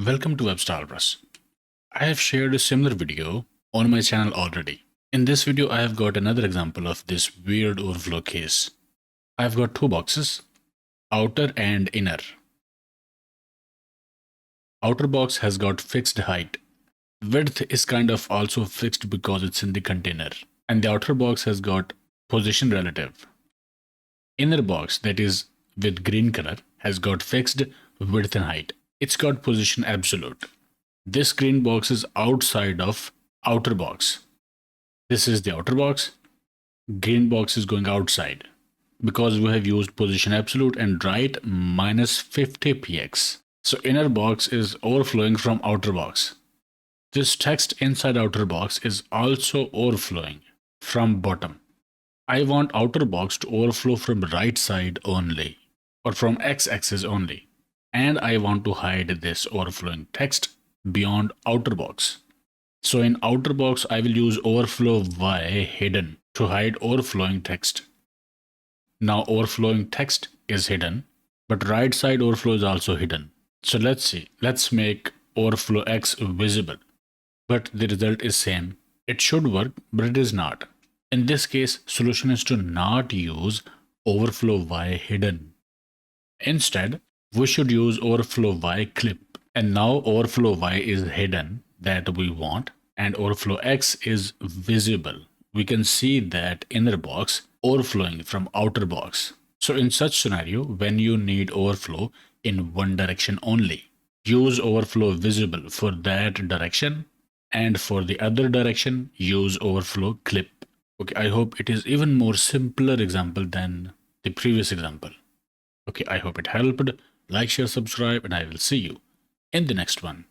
Welcome to WebStarBrush. I have shared a similar video on my channel already. In this video, I have got another example of this weird overflow case. I've got two boxes, outer and inner. Outer box has got fixed height. Width is kind of also fixed because it's in the container. And the outer box has got position relative. Inner box, that is with green color, has got fixed width and height. It's got position absolute. This green box is outside of outer box. This is the outer box. Green box is going outside because we have used position absolute and right minus 50 px. So inner box is overflowing from outer box. This text inside outer box is also overflowing from bottom. I want outer box to overflow from right side only or from x-axis only. And I want to hide this overflowing text beyond outer box. So in outer box, I will use overflow-hidden to hide overflowing text. Now overflowing text is hidden, but right side overflow is also hidden. So let's see, let's make overflow-x visible, but the result is same. It should work, but it is not. In this case, solution is to not use overflow-hidden. Instead, we should use overflow-y clip. And now overflow-y is hidden that we want and overflow-x is visible. We can see that inner box overflowing from outer box. So in such scenario, when you need overflow in one direction only, use overflow visible for that direction, and for the other direction, use overflow clip. Okay, I hope it is even more simpler example than the previous example. Okay, I hope it helped. Like, share, subscribe, and I will see you in the next one.